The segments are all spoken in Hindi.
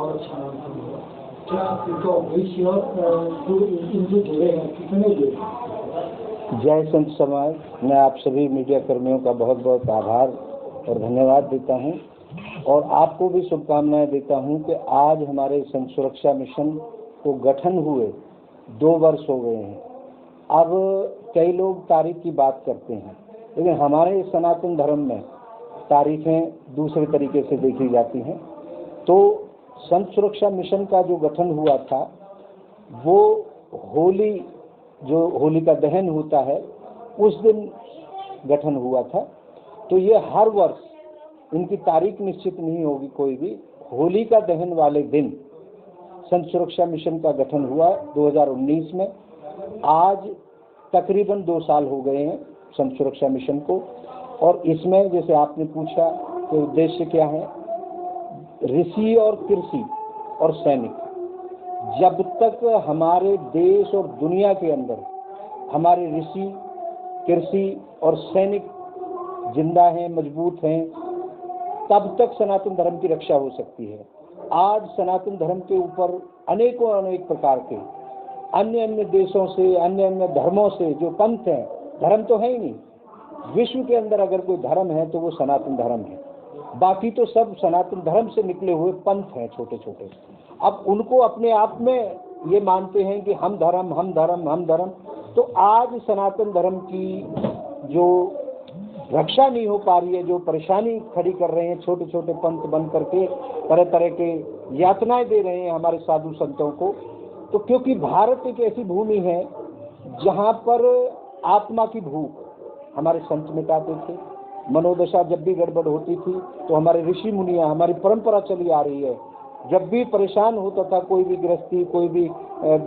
बहुत अच्छा नाम हुआ। क्या इनका भविष्य जो इनसे जुड़े हैं कितने जुड़े? जय संत समाज। मैं आप सभी मीडिया कर्मियों का बहुत बहुत आभार और धन्यवाद देता हूं और आपको भी शुभकामनाएं देता हूं कि आज हमारे संत सुरक्षा मिशन को गठन हुए 2 वर्ष हो गए हैं। अब कई लोग तारीख की बात करते हैं, लेकिन हमारे सनातन धर्म में तारीखें दूसरे तरीके से देखी जाती हैं। तो संत सुरक्षा मिशन का जो गठन हुआ था वो होली, जो होली का दहन होता है उस दिन गठन हुआ था। तो ये हर वर्ष, इनकी तारीख निश्चित नहीं होगी कोई भी, होली का दहन वाले दिन संत सुरक्षा मिशन का गठन हुआ 2019 में। आज तकरीबन 2 साल हो गए हैं संत सुरक्षा मिशन को। और इसमें जैसे आपने पूछा कि उद्देश्य क्या है, ऋषि और कृषि और सैनिक, जब तक हमारे देश और दुनिया के अंदर हमारे ऋषि, कृषि और सैनिक जिंदा हैं, मजबूत हैं, तब तक सनातन धर्म की रक्षा हो सकती है। आज सनातन धर्म के ऊपर अनेकों अनेक प्रकार के अन्य देशों से, अन्य धर्मों से जो पंथ हैं, धर्म तो है ही नहीं, विश्व के अंदर अगर कोई धर्म है तो वो सनातन धर्म है। बाकी तो सब सनातन धर्म से निकले हुए पंथ हैं छोटे छोटे। अब उनको अपने आप में ये मानते हैं कि हम धर्म, हम धर्म, हम धर्म। तो आज सनातन धर्म की जो रक्षा नहीं हो पा रही है, जो परेशानी खड़ी कर रहे हैं छोटे छोटे पंथ बन करके, तरह तरह के यातनाएं दे रहे हैं हमारे साधु संतों को। तो क्योंकि भारत एक ऐसी भूमि है जहाँ पर आत्मा की भूख हमारे संत मिटाते थे। मनोदशा जब भी गड़बड़ होती थी तो हमारे ऋषि मुनियाँ, हमारी परंपरा चली आ रही है, जब भी परेशान होता था कोई भी गृहस्थी, कोई भी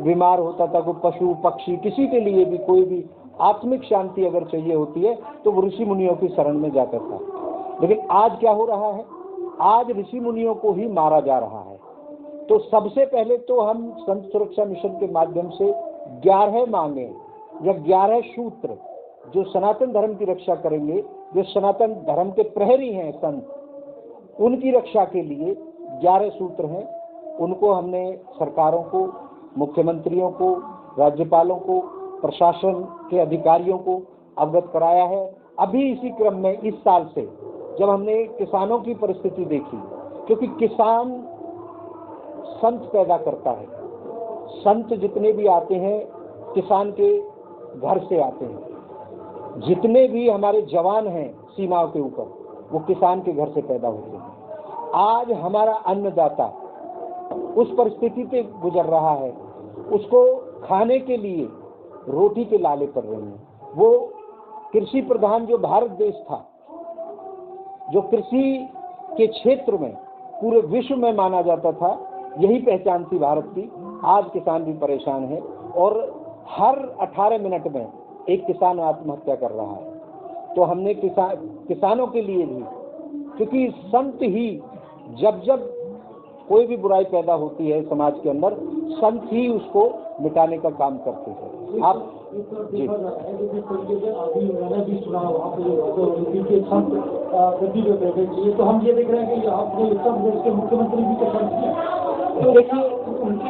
बीमार होता था, कोई पशु पक्षी, किसी के लिए भी कोई भी आत्मिक शांति अगर चाहिए होती है तो वो ऋषि मुनियों की शरण में जाता था। लेकिन आज क्या हो रहा है, आज ऋषि मुनियों को ही मारा जा रहा है। तो सबसे पहले तो हम संत सुरक्षा मिशन के माध्यम से 11 मांगे या 11 सूत्र जो सनातन धर्म की रक्षा करेंगे, जो सनातन धर्म के प्रहरी हैं संत, उनकी रक्षा के लिए 11 सूत्र हैं। उनको हमने सरकारों को, मुख्यमंत्रियों को, राज्यपालों को, प्रशासन के अधिकारियों को अवगत कराया है। अभी इसी क्रम में इस साल से जब हमने किसानों की परिस्थिति देखी, क्योंकि किसान संत पैदा करता है, संत जितने भी आते हैं किसान के घर से आते हैं, जितने भी हमारे जवान हैं सीमाओं के ऊपर वो किसान के घर से पैदा होते हैं। आज हमारा अन्नदाता उस परिस्थिति से गुजर रहा है, उसको खाने के लिए रोटी के लाले पड़ रहे हैं। वो कृषि प्रधान जो भारत देश था, जो कृषि के क्षेत्र में पूरे विश्व में माना जाता था, यही पहचान थी भारत की, आज किसान भी परेशान है और हर 18 मिनट में एक किसान आत्महत्या कर रहा है। तो हमने किसानों के लिए भी, क्योंकि संत ही जब कोई भी बुराई पैदा होती है समाज के अंदर, संत ही उसको मिटाने का काम करते हैं। आप जी तो हम ये देख रहे हैं कि आपने उत्तर प्रदेश के मुख्यमंत्री भी तो संत हैं, देखिए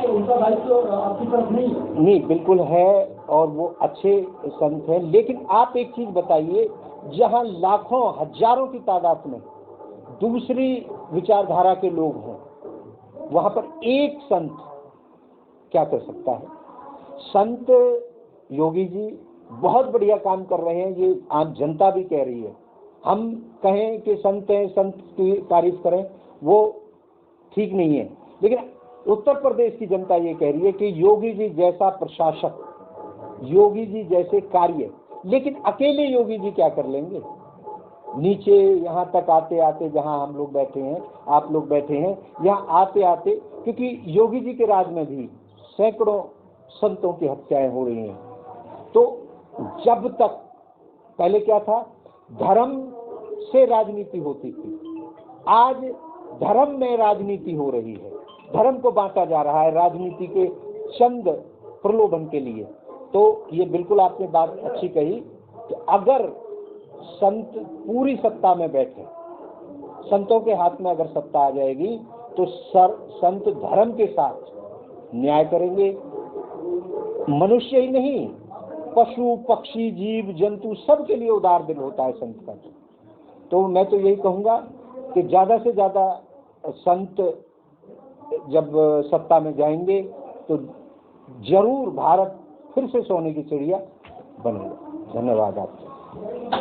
उनका दायित्व आपकी तरफ नहीं, बिल्कुल है और वो अच्छे संत हैं। लेकिन आप एक चीज बताइए, जहां लाखों हजारों की तादाद में दूसरी विचारधारा के लोग हैं, वहां पर एक संत क्या कर सकता है? संत योगी जी बहुत बढ़िया काम कर रहे हैं, ये आम जनता भी कह रही है। हम कहें कि संत हैं, संत की तारीफ करें, वो ठीक नहीं है। लेकिन उत्तर प्रदेश की जनता ये कह रही है कि योगी जी जैसा प्रशासक, योगी जी जैसे कार्य, लेकिन अकेले योगी जी क्या कर लेंगे? नीचे यहाँ तक आते आते, जहाँ हम लोग बैठे हैं, आप लोग बैठे हैं, यहाँ आते आते, क्योंकि योगी जी के राज में भी सैकड़ों संतों की हत्याएं हो रही हैं। तो जब तक, पहले क्या था, धर्म से राजनीति होती थी, आज धर्म में राजनीति हो रही है, धर्म को बांटा जा रहा है राजनीति के चंद प्रलोभन के लिए। तो ये बिल्कुल आपने बात अच्छी कही कि अगर संत पूरी सत्ता में बैठे, संतों के हाथ में अगर सत्ता आ जाएगी तो संत धर्म के साथ न्याय करेंगे। मनुष्य ही नहीं, पशु पक्षी जीव जंतु सबके लिए उदार दिल होता है संत का। तो मैं तो यही कहूँगा कि ज़्यादा से ज़्यादा संत जब सत्ता में जाएंगे तो जरूर भारत फिर से सोने की चिड़िया बनेगा। धन्यवाद आपको।